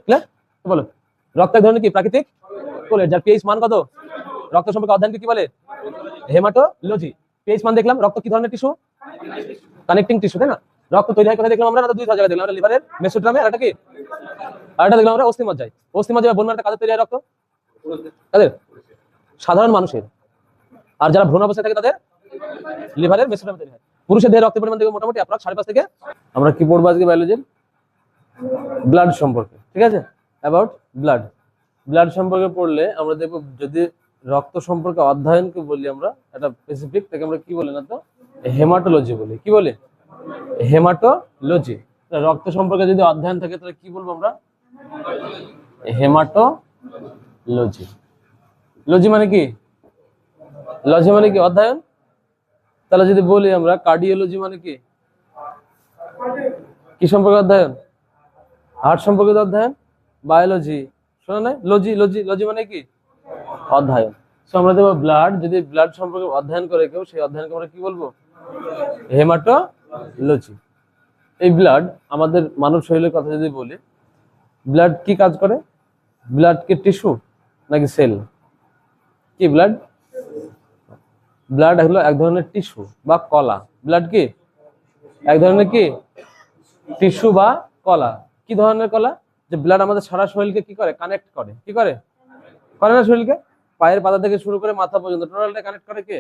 Clear? বলো রক্ত এক ধরনের কি প্রাকৃতিক কোলেট যার পিএইচ মান কত? রক্ত সম্পর্কে অধ্যয়নকে কি বলে? হেমাটোলজি। পিএইচ মান দেখলাম। রক্ত কি ধরনের টিস্যু? কানেক্টিং টিস্যু, তাই না? রক্ত তৈরি হয় কোথায় দেখলাম আমরা? দুই জায়গায় দেখলাম আমরা, লিভারের মেসোট্রামে, আর এটা কি, আর এটা দেখলাম আমরা অস্থিমজ্জায়। অস্থিমজ্জায় বা বোন ম্যারোতে কাদের তৈরি হয় রক্ত? কাদের? সাধারণ মানুষের। আর যারা ভ্রূণ অবস্থায় থাকে তাদের লিভারের মেসোট্রামে তৈরি হয়। পুরুষের দেহের রক্তের পরিমাণ দেখবে মোটামুটি অ্যাপ্রক্স 5.5 থেকে। আমরা কি পড়বো আজকে বায়োলজির? ব্লাড সম্পর্কে, ঠিক আছে? About blood. ব্লাড সম্পর্কে পড়লে আমরা দেখবো যদি রক্ত সম্পর্কে অধ্যয়নকে বলি আমরা একটা স্পেসিফিক, তাকে আমরা কি বলি না তো হেমাটোলজি বলি। কি বলি? হেমাটোলজি। রক্ত সম্পর্কে যদি অধ্যয়ন থাকে তাহলে কি বলবো আমরা? হেমাটোলজি। লজি মানে কি? লজি মানে কি? অধ্যয়ন। তাহলে যদি বলি আমরা কার্ডিওলজি মানে কি? কি সম্পর্কে অধ্যয়ন? হার্ট সম্পর্কিত অধ্যয়ন। বায়োলজি শোনা নাই? লজি লজি লজি মানে কি? অধ্যয়ন। সো আমরা দেখবো ব্লাড, যদি ব্লাড সম্পর্কে অধ্যয়ন করে কেউ, সেই অধ্যয়নকে আমরা কি বলবো? হেমাটোলজি। এই ব্লাড আমাদের মানব শরীরের কথা যদি বলি, ব্লাড কি কাজ করে? ব্লাড কি টিস্যু নাকি সেল? কি ব্লাড? ব্লাড হলো এক ধরনের টিস্যু বা কলা। ব্লাড কি এক ধরনের কি টিস্যু বা কলা। কি ধরনের কলা? যে ব্লাড আমাদের সারা শরীরকে কি করে? কানেক্ট করে। কি করে? করে না শরীরকে? পায়ের পাতা থেকে শুরু করে মাথা পর্যন্ত টোটালটা কানেক্ট করে কে?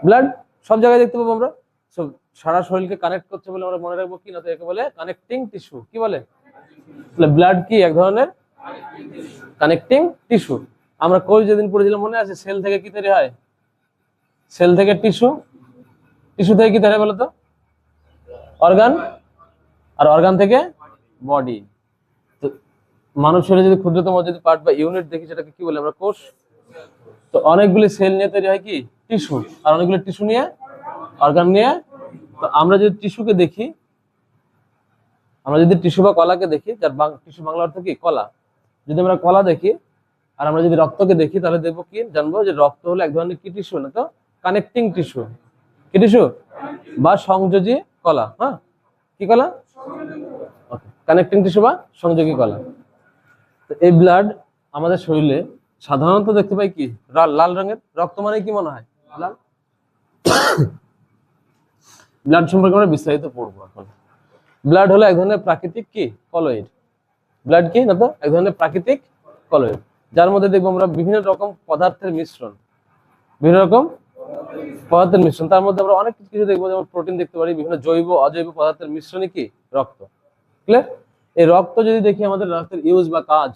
ব্লাড। সব জায়গায় দেখতে পাবো আমরা। সব সারা শরীরকে কানেক্ট করছে বলে আমরা মনে রাখবো কি না, তো একে বলে কানেক্টিং টিস্যু। কি বলে? ব্লাড কি এক ধরনের কানেক্টিং টিস্যু। আমরা কোষ যেদিন পড়েছিলাম মনে আছে? সেল থেকে কি তৈরি হয়? সেল থেকে টিস্যু। টিস্যু থেকে কি তৈরি হয় বলতো? অর্গান। আর অর্গান থেকে বডি। তো মানুষ শরীরে যদি ক্ষুদ্রতম যদি পার্ট বা ইউনিট দেখি, সেটাকে কি বলে আমরা? কোষ। তো অনেকগুলি সেল নিয়ে তৈরি হয় কি? টিস্যু। আর অনেকগুলো টিস্যু নিয়ে অর্গান নিয়ে। তো আমরা যদি টিস্যুকে দেখি, আমরা যদি টিস্যু বা কলাকে দেখি, যার টিস্যু বাংলা অর্থ কি? কলা। যদি আমরা কলা দেখি আর আমরা যদি রক্তকে দেখি, তাহলে দেখবো কি? জানবো যে রক্ত হলো এক ধরনের কি টিস্যু না তো? Connecting tissue. কি টিস্যু? বা সংযোজী কলা। হ্যাঁ, কি কলা? কানেক্টিং টিস্যু বা সংযোগী কলা। তো এই ব্লাড আমাদের শরীরে সাধারণত দেখতে পাই কি? লাল রঙের। রক্ত মানে কি মনে হয়? লাল। ব্লাড সম্পর্কে আমরা বিস্তারিত পড়বো এখন। ব্লাড হলো এক ধরনের প্রাকৃতিক কি? কলয়েড। ব্লাড কি না তো? এক ধরনের প্রাকৃতিক কলয়েড, যার মধ্যে দেখবো আমরা বিভিন্ন রকম পদার্থের মিশ্রণ। বিভিন্ন রকম পদার্থের মিশ্রণ। তার মধ্যে আমরা অনেক কিছু দেখবো, যেমন প্রোটিন দেখতে পারি, বিভিন্ন জৈব অজৈব পদার্থের মিশ্রণই কি? রক্ত। ক্লিয়ার? এই রক্ত যদি দেখি, আমাদের রক্তের ইউজ বা কাজ,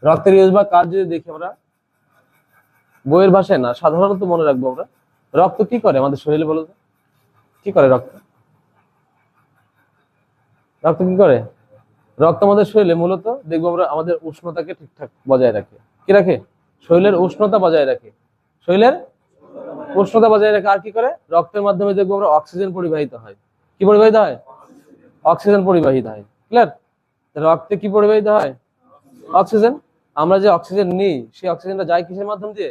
রক্তের ইউজ বা কাজ যদি দেখি আমরা বইয়ের ভাষায় না, সাধারণত মনে রাখবো আমরা রক্ত কি করে আমাদের শরীরে, বলো তো? কি করে রক্ত? রক্ত কি করে? রক্ত আমাদের শরীরে মূলত দেখবো আমরা আমাদের উষ্ণতাকে ঠিকঠাক বজায় রাখে। কি রাখে? শরীরের উষ্ণতা বজায় রাখে। শরীরের উষ্ণতা বজায় রাখে। আর কি করে? রক্তের মাধ্যমে দেখবো আমরা অক্সিজেন পরিবাহিত হয়। কি পরিবাহিত হয়? অক্সিজেন পরিবাহিত হয়। ক্লিয়ার? রক্তে কি পরিবাহিত হয়? অক্সিজেন। আমরা যে অক্সিজেন নিই, সেই অক্সিজেনটা যায় কিসের মাধ্যম দিয়ে?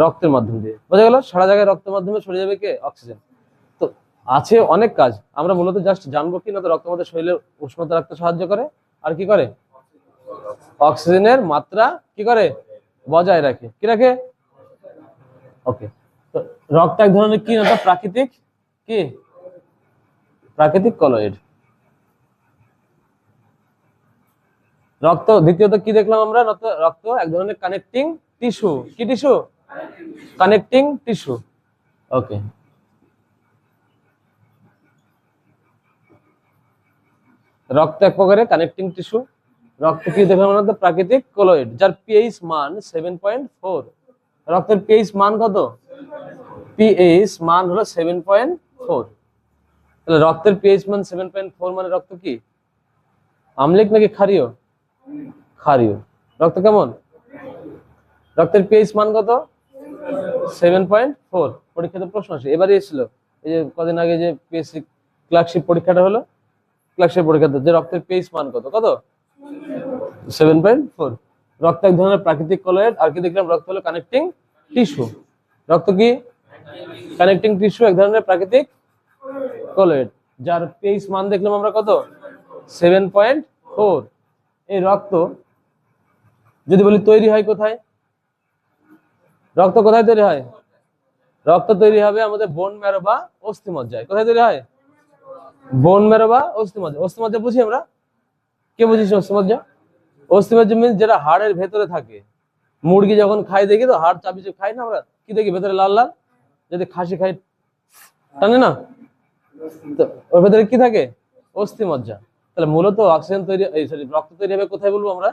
রক্তের মাধ্যম দিয়ে। বোঝা গেল? সারা জায়গায় রক্তের মাধ্যমে ছড়ে যাবে কে? অক্সিজেন। তো আছে অনেক কাজ, আমরা মূলত জাস্ট জানবো কি না তো রক্ত আমাদের শরীরের উষ্ণতা রাখতে সাহায্য করে। আর কি করে? অক্সিজেনের মাত্রা কি করে? বজায় রাখে। কি রাখে? ওকে। তো রক্ত এক ধরনের কি না তো প্রাকৃতিক কি? প্রাকৃতিক কলয়েড। রক্ত দ্বিতীয়ত কি দেখলাম আমরা? রক্ত এক ধরনের কানেক্টিং টিস্যু। কি টিস্যু? Connecting tissue. ওকে। রক্ত এক প্রকারের কানেক্টিং টিস্যু। রক্ত কি দেখলাম আমরা? প্রাকৃতিক কলয়েড, যার পিএইচ মান 7.4। রক্তের পিএইচ মান কত? পিএইচ মান হলো 7.4। তাহলে রক্তের পিএইচ মান 7.4 মানে রক্ত কি আম্লিক নাকি ক্ষারীয়? ক্ষারীয়। রক্ত কেমন? রক্তের পিএইচ মান কত? 7.4। পরীক্ষাতে প্রশ্ন আসে, এবারে এসেছিল এই যে কদিন আগে যে পিএসসি ক্লার্কশিপ পরীক্ষাটা হলো, ক্লার্কশিপ পরীক্ষাতে যে রক্তের পিএইচ মান কত? কত? 7.4। রক্ত এক ধরনের প্রাকৃতিক কলয়েড। আর কি দেখলাম? রক্ত হলো কানেক্টিং টিস্যু। রক্ত কি? কানেক্টিং টিস্যু, এক ধরনের প্রাকৃতিক কলয়েড, যার পিএইচ মান দেখলাম আমরা কত? 7.4। 4। এই রক্ত যদি বলি তৈরি হয় কোথায়, রক্ত কোথায় তৈরি হয়? রক্ত তৈরি হবে আমাদের বোন ম্যারো বা অস্থিমজ্জায়। কোথায় তৈরি হয়? বোন ম্যারো বা অস্থিমজ্জা। অস্থিমজ্জা বুঝি আমরা, কে বুঝিস অস্থিমজ্জা? অস্থিমজ্জা মিন্স যেটা হাড়ের ভেতরে থাকে। মুরগি যখন খাই দেখি তো হাড় চাপিয়ে খাই না আমরা, কি দেখি ভেতরে লাল লাল, যদি খাসি খাই টানে না, তো ওর ভেতরে কি থাকে? অস্থিমজ্জা। তাহলে মূলত অক্সিজেন তৈরি, এই সরি রক্ত তৈরি হবে কোথায় বলবো আমরা?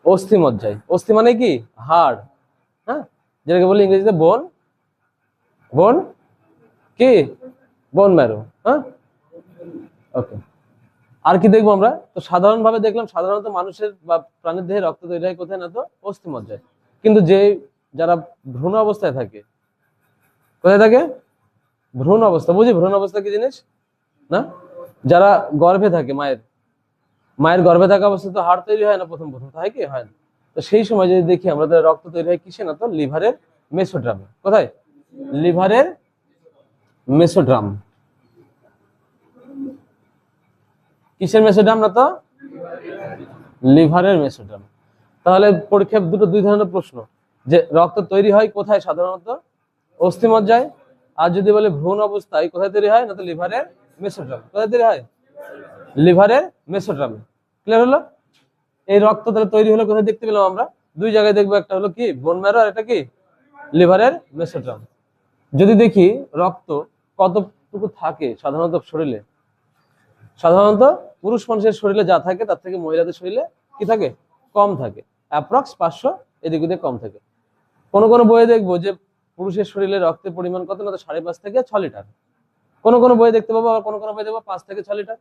অস্থিমজ্জায়। অস্থি মানে কি? হাড়। হ্যাঁ, যেটাকে বলি ইংরেজিতে বোন, বোন কি? Bone marrow. হ্যাঁ, ওকে। আর কি দেখবো আমরা? তো সাধারণভাবে দেখলাম সাধারণত মানুষের বা প্রাণীর দেহে রক্ত তৈরি হয় কোথায় না তো অস্থিমজ্জায়। কিন্তু যে যারা ভ্রূণ অবস্থায় থাকে, কোথায় থাকে? ভ্রূণ অবস্থা। বুঝি ভ্রূণ অবস্থা কি জিনিস না? যারা গর্ভে থাকে, মায়ের গর্ভে থাকা অবস্থা তো হাড় তৈরি হয় না, প্রথম প্রথম হয় কি? হয় না। তো সেই সময় যদি দেখি আমরা, রক্ত তৈরি হয় কিসে না তো লিভারের মেসোড্রামে। কোথায়? লিভারের মেসোড্রাম। কিসের মেসোড্রাম না তো? লিভারের মেসোড্রাম। তাহলে পরীক্ষা দুই ধরনের প্রশ্ন, যে রক্ত তৈরি হয় কোথায় সাধারণত? অস্থিমজ্জায়। আর যদি বলে ভ্রূণ অবস্থায় কোথায় তৈরি হয় না তো লিভারের মেসোড্রাম। কোথায় তৈরি হয়? লিভারের মেসোড্রামে। ক্লিয়ার হলো? এই রক্ত তাহলে তৈরি হলো কোথায় দেখতে পেলাম আমরা? দুই জায়গায় দেখবো, একটা হলো কি বোন ম্যারো, আর একটা কি লিভারের মেসোড্রাম। যদি দেখি রক্ত কতটুকু থাকে সাধারণত শরীরে, সাধারণত পুরুষ মানুষের শরীরে যা থাকে তার থেকে মহিলাদের শরীরে কি থাকে? কম থাকে। অ্যাপ্রক্স 500 এদিক ওদিক কম থাকে। কোনো কোনো বইয়ে দেখবো যে পুরুষের শরীরে রক্তের পরিমাণ কত না তো 5.5 থেকে 6 লিটার। কোনো কোনো বইয়ে দেখতে পাবো, আবার কোনো কোনো বইয়ে দেখবো 5 থেকে 6 লিটার।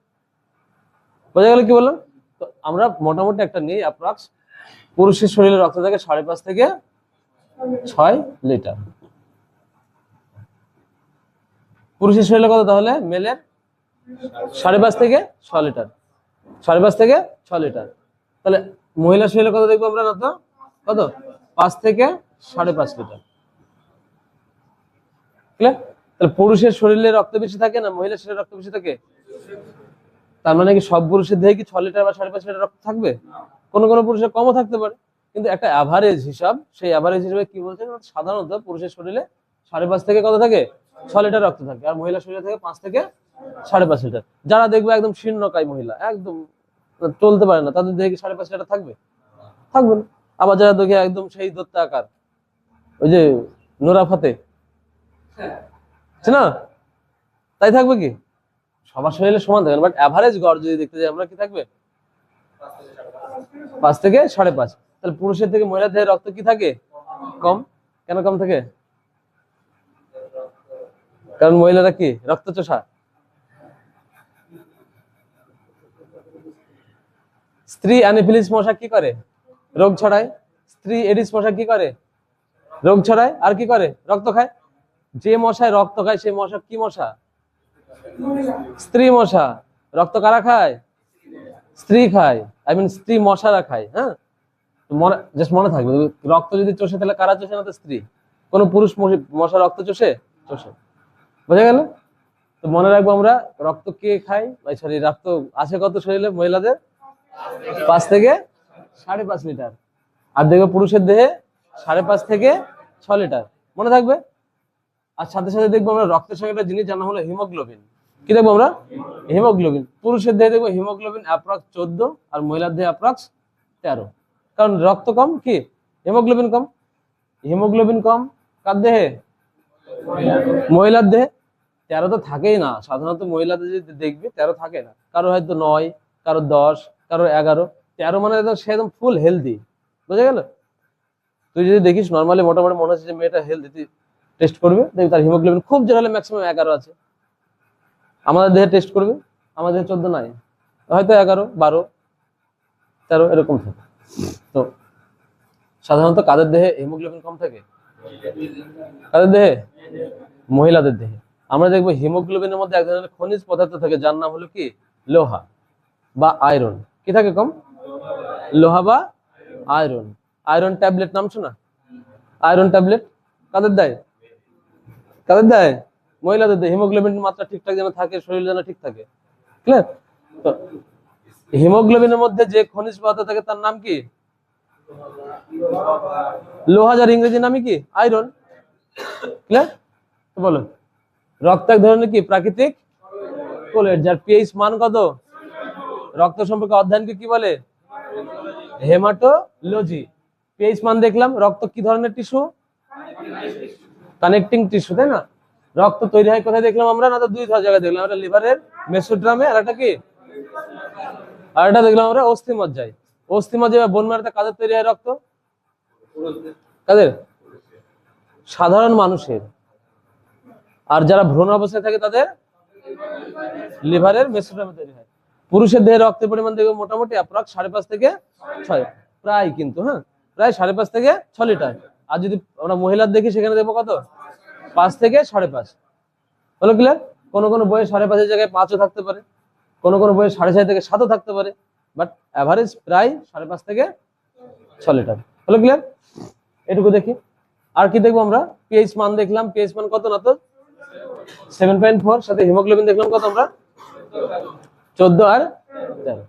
বোঝা গেল কি বললাম? তো আমরা মোটামুটি একটা নিই, অ্যাপ্রক্স পুরুষের শরীরে রক্ত থাকে 5.5 থেকে 6 লিটার। পুরুষের শরীরে কত তাহলে? মেলের 5.5 থেকে 6 লিটার। 5.5 থেকে 6 লিটার। তাহলে মহিলার শরীরে কত দেখবো আমরা না তো? কত? 5 থেকে 5.5 লিটার। ক্লিয়ার? তাহলে পুরুষের শরীরে রক্ত বেশি থাকে না মহিলার শরীরে রক্ত বেশি থাকে? তার মানে কি সব পুরুষের দেহে কি 6 লিটার বা 5.5 লিটার রক্ত থাকবে? কোনো কোনো পুরুষের কমও থাকতে পারে, কিন্তু একটা অ্যাভারেজ হিসাব, সেই অ্যাভারেজ হিসেবে কি বলছেন? সাধারণত পুরুষের শরীরে 5.5 থেকে কত থাকে? 6 লিটার রক্ত থাকে, আর মহিলার শরীরে থাকে 5 থেকে 5.5 লিটার। যারা দেখবে একদম শীর্ণকায় মহিলা, একদম চলতে পারে না, তাদের দেহে কি 5.5 লিটার থাকবে? থাকবে না। আবার যারা দেখে একদম সেই দত্ত আকার, ওই যে নোরা ফাতে, না, তাই থাকবে কি? সবার শরীরে সমান থাকবে না, বাট অ্যাভারেজ গড় যদি দেখতে যাই আমরা, কি থাকবে? 5 থেকে 5.5। তাহলে পুরুষের থেকে মহিলার দেহে রক্ত কি থাকে? কম। কেন কম থাকে? কারণ মহিলারা কি রক্তচোষা। স্ত্রী অ্যানোফিলিস মশা কি করে? রোগ ছড়ায়। স্ত্রী এডিস মশা কি করে? রোগ ছড়ায়। আর কি করে? রক্ত খায়। যে মশায় রক্ত খায় সেই মশা কি মশা? স্ত্রী মশা। রক্ত কারা খায়? স্ত্রী খায়, আই মিন স্ত্রী মশারা খায়। হ্যাঁ, মনে জাস্ট মনে থাকবে, রক্ত যদি চষে তাহলে কারা চষে না তো স্ত্রী। কোন পুরুষ মশা রক্ত চষে? চষে। বোঝা গেল? তো মনে রাখবো আমরা, রক্ত কে খায়, সরি রক্ত আছে কত শরীরে মহিলাদের? 5 থেকে 5.5 লিটার। আর দেখবে পুরুষের দেহে 5.5 থেকে 6 লিটার। মনে থাকবে। আর সাথে সাথে দেখবো আমরা রক্তের সঙ্গে একটা জিনিস জানা হলো হিমোগ্লোবিন। কি দেখবো আমরা? হিমোগ্লোবিন। পুরুষের দেহে দেখবো হিমোগ্লোবিন অ্যাপ্রক্স 14, আর মহিলার দেহে অ্যাপ্রক্স 13। কারণ রক্ত কম, কি হিমোগ্লোবিন কম। হিমোগ্লোবিন কম কার দেহে? মহিলার দেহে। 13 তো থাকেই না সাধারণত, মহিলাদের যদি দেখবি 13 থাকে না, কারো হয়তো 9, কারো 10, কারো 11। 13 মানে একদম সে একদম ফুল হেলদি। বুঝা গেল? তুই যদি দেখিস নর্মালি মোটামুটি মনে হচ্ছে যে মেয়েটা হেলদি, তুই টেস্ট করবে দেখবি তার হিমোগ্লোবিন খুব জোর হলে ম্যাক্সিমাম 11 আছে। আমাদের দেহে টেস্ট করবে, আমাদের 14 নাই, হয়তো 11, 12, 13 এরকম থাকে। তো সাধারণত কাদের দেহে হিমোগ্লোবিন কম থাকে? কাদের দেহে? মহিলাদের দেহে। আমরা দেখবো হিমোগ্লোবিনের মধ্যে এক ধরনের খনিজ পদার্থ থাকে যার নাম হলো কি? লোহা বা আয়রন। কি থাকে কম? লোহা বা আয়রন। আয়রন ট্যাবলেট নাম শোনা? আয়রন ট্যাবলেট কাদের দেয়? কাদের দেয়? মহিলাদের দেয়। হিমোগ্লোবিন মাত্রা ঠিকঠাক যেন থাকে, শরীর যেন ঠিক থাকে। ক্লিয়ার? তো হিমোগ্লোবিনের মধ্যে যে খনিজ পদার্থ থাকে তার নাম কি? লোহা, যার ইংরেজি নামই কি? আয়রন। ক্লিয়ার? বলো। রক্ত এক ধরনের কি? প্রাকৃতিক কোলেট, যার পিএইচ মান কত? রক্ত সম্পর্কে অধ্যয়নকে কি বলে? হেমাটোলজি। পিএইচ মান দেখলাম। রক্ত কি ধরনের টিস্যু? কানেক্টিং টিস্যু, তাই না? রক্ত তৈরি হয় কোথায় দেখলাম আমরা? না তো দুই জায়গায় দেখলাম, একটা লিভারের মেসোড্রামে, আর একটা কি, আর একটা দেখলাম আমরা অস্থিমজ্জায়। অস্থিমজ্জায় বা বোন ম্যারোতে কাদের তৈরি হয় রক্ত? কাদের? সাধারণ মানুষের। আর যারা ভ্রূণ অবস্থায় থাকে তাদের লিভারের মেসোড্রামে তৈরি হয়। পুরুষের দেহে রক্তের পরিমাণ দেখবে মোটামুটি অ্যাপ্রক্স 5.5 থেকে 6, প্রায় কিন্তু, হ্যাঁ, প্রায় 5.5 থেকে 6 লিটার। আর যদি আমরা মহিলার দেখি সেখানে দেখবো কত? 5 থেকে 5.5। হলো ক্লিয়ার? কোনো কোনো বইয়ে 5.5-এর জায়গায় 5ও থাকতে পারে, কোনো কোনো বইয়ে 6.5 থেকে 7ও থাকতে পারে, বাট অ্যাভারেজ প্রায় 5.5 থেকে 6 লিটার। হলো ক্লিয়ার? এটুকু দেখি। আর কি দেখবো আমরা? পিএইচ মান দেখলাম। পিএইচ মান কত? না তো 7.4। সাথে হিমোগ্লোবিন দেখলাম কত আমরা? 14 আর 13।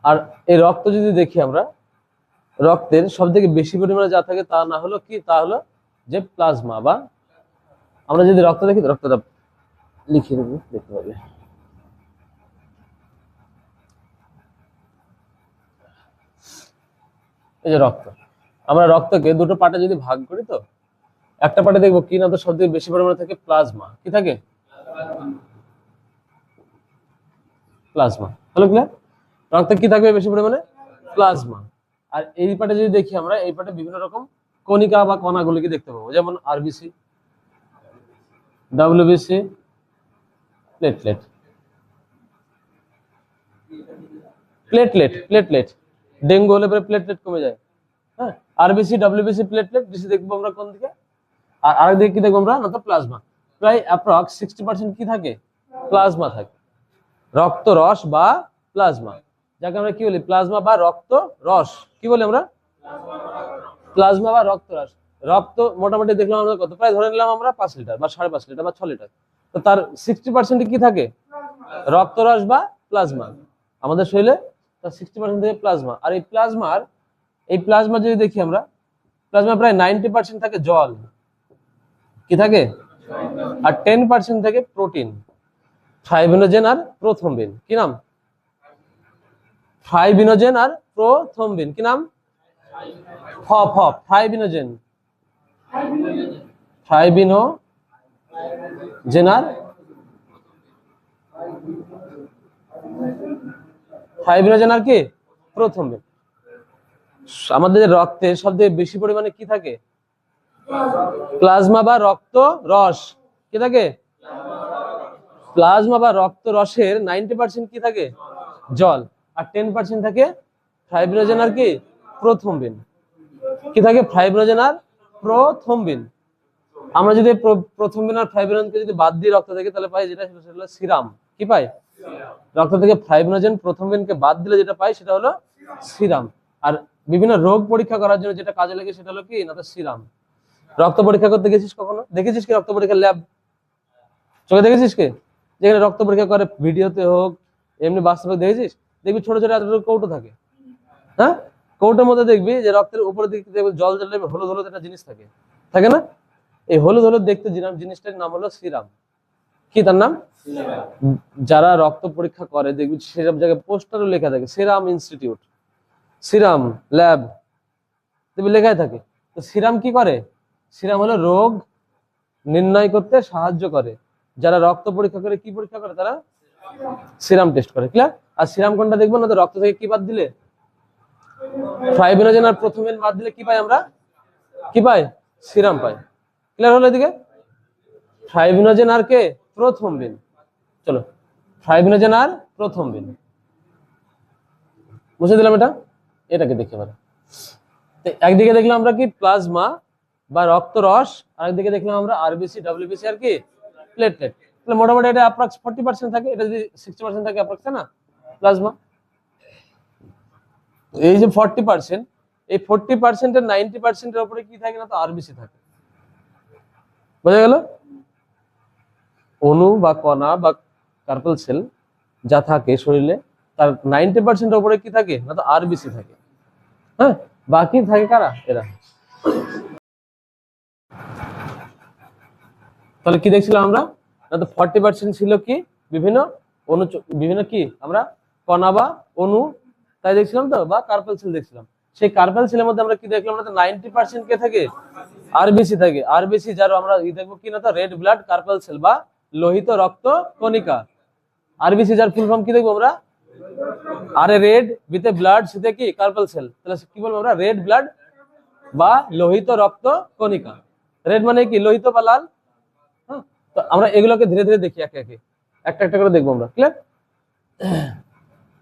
আর এই রক্ত যদি দেখি আমরা, রক্তের সব থেকে বেশি পরিমাণে যা থাকে তা না হলো কি? তা হলো যে প্লাজমা। বা আমরা যদি রক্ত দেখি, রক্তটা লিখে নেব, দেখতে পাবে। এই যে রক্ত, আমরা রক্তকে দুটো পার্টে যদি ভাগ করি, তো একটা পার্টে দেখবো কি না, তো সব থেকে বেশি পরিমাণে থাকে প্লাজমা। কি থাকে? প্লাজমা। হলো ক্লিয়ার? রক্তে কি থাকবে বেশি পরিমাণে? প্লাজমা। আর এই পার্টে যদি দেখি আমরা, এই পার্টে বিভিন্ন রকম কণিকা বা কণাগুলিকে দেখতে পাবো, যেমন RBC, WBC, platelet. Platelet, platelet. Dengue হলে পরে প্লেটলেট কমে যায়। হ্যাঁ, আরবিসি, ডব্লিউবিসি, প্লেটলেট। বেশি দেখবো আমরা কোন দিকে? আর আরেক দিকে কি দেখবো আমরা? না তো প্লাজমা। প্রায় অ্যাপ্রক্স 60% কি থাকে? প্লাজমা থাকে। রক্ত রস বা প্লাজমা, যাকে আমরা কি বলি? প্লাজমা বা রক্ত রস। কি বলি আমরা? প্লাজমা বা রক্ত রস। রক্ত মোটামুটি দেখলাম আমরা কত? প্রায় ধরে নিলাম আমরা 5 লিটার বা 5.5 লিটার বা 6 লিটার। তো তার 60% কি থাকে? রক্ত রস বা প্লাজমা। আমাদের শরীরে তার 60% থেকে প্লাজমা। আর এই প্লাজমা যদি দেখি আমরা, প্লাজমা প্রায় 90% থাকে জল। কি থাকে? আর 10% থাকে প্রোটিন, ফাইব্রিনোজেন আর প্রোথ্রম্বিন। কি নাম? ফাইব্রিনোজেন আর প্রোথ্রম্বিন। কি নাম? ফাইব্রিনোজেন, ফাইব্রিনোজেন আর কি? প্রোথ্রম্বিন। আমাদের রক্তে সবথেকে বেশি পরিমাণে কি থাকে? প্লাজমা বা রক্ত রস। কি থাকে? প্লাজমা বা রক্ত রসের 90% কি থাকে? জল। আর 10% থাকে ফাইব্রিনোজেন আর কি? প্রোথ্রম্বিন। কি থাকে? ফাইব্রিনোজেন আর প্রোথ্রম্বিন। আমরা যদি প্রোথ্রম্বিন আর ফাইব্রিনোজেনকে যদি বাদ দিয়ে রক্ত থেকে, তাহলে পাই যেটা, সেটা হলো সিরাম। কি পাই? রক্ত থেকে ফাইব্রিনোজেন, প্রোথ্রম্বিনকে বাদ দিলে যেটা পাই সেটা হলো সিরাম। আর বিভিন্ন রোগ পরীক্ষা করার জন্য যেটা কাজে লাগে সেটা হলো কি না, তো সিরাম। রক্ত পরীক্ষা করতে গেছিস কখনো? দেখেছিস কি রক্ত পরীক্ষার ল্যাব? চোখে দেখেছিস কি? যেখানে রক্ত পরীক্ষা করে, ভিডিওতে হোক এমনি বাস্তবে দেখেছিস? দেখবি ছোট ছোট এতটুকু কৌটো থাকে। হ্যাঁ, কৌটোর মধ্যে দেখবি যে রক্তের উপরের দিক থেকে জল জল হলুদ হলুদ একটা জিনিস থাকে, থাকে না? এই হলুদ হলুদ দেখতে জিনিসটার নাম হলো সিরাম। কি তার নাম? যারা রক্ত পরীক্ষা করে দেখবি সেসব জায়গায় পোস্টারও লেখা থাকে সিরাম ইনস্টিটিউট, সিরাম ল্যাব, দেখবি লেখাই থাকে। তো সিরাম কি করে? সিরাম হলো রোগ নির্ণয় করতে সাহায্য করে। যারা রক্ত পরীক্ষা করে, কি পরীক্ষা করে? তারা সিরাম টেস্ট করে। ক্লিয়ার? আর সিরাম কোনটা দেখবো না, তো রক্ত থেকে কি বাদ দিলে? ফাইব্রিনোজেন আর প্রোথ্রম্বিন বাদ দিলে কি পাই আমরা? কি পাই? সিরাম পাই। ক্লিয়ার হলো এদিকে? ফাইব্রিনোজেন আর কে? প্রোথ্রম্বিন। চলো, ফাইব্রিনোজেন আর প্রোথ্রম্বিন বুঝে দিলাম। এটাকে দেখে পারে। একদিকে দেখলাম আমরা কি? প্লাজমা বা রক্ত রস। আর একদিকে দেখলাম আমরা আরবিসি, ডব্লিউবিসি আর কি? প্লেটলেট। তাহলে মোটামুটি এটা অ্যাপ্রক্স 40% থাকে। এটা যদি 60% থাকে অ্যাপ্রক্স, না প্লাজমা। এই যে 40%, এই 40% এর 90% এর উপরে কি থাকে? না তো আরবিসি থাকে। বোঝা গেল? অণু বা কণা বা কার্পল সেল যা থাকে শরীরে তার 90% উপরে কি থাকে না, তো আরবিসি থাকে। হ্যাঁ, বাকি থাকে কারা, এরা। তাহলে কি দেখছিলাম আমরা, না তো 40% ছিল কি বিভিন্ন অনু, বিভিন্ন কি আমরা কণা বা অণু, তাই দেখছিলাম তো, বা কার্পেল সেল দেখছিলাম। সেই কার্পেল সেলের মধ্যে আমরা কি দেখলাম, না তো 90% কে থাকে আরবিসি থাকে। আরবিসি যার আমরা দেখবো কি না, তো রেড ব্লাড কার্পেল সেল বা লোহিত রক্ত কণিকা। আরবিসি যার ফুল ফর্ম কি দেখবো আমরা, আরে রেড উইথ এ ব্লাড সিতে কি কার্পেল সেল, তাহলে কি বলবো আমরা, রেড ব্লাড বা লোহিত রক্ত কণিকা। রেড মানে কি লোহিত বা লাল। হ্যাঁ, তো আমরা এগুলোকে ধীরে ধীরে দেখি, একে একে একটা একটা করে দেখবো আমরা, ক্লিয়ার।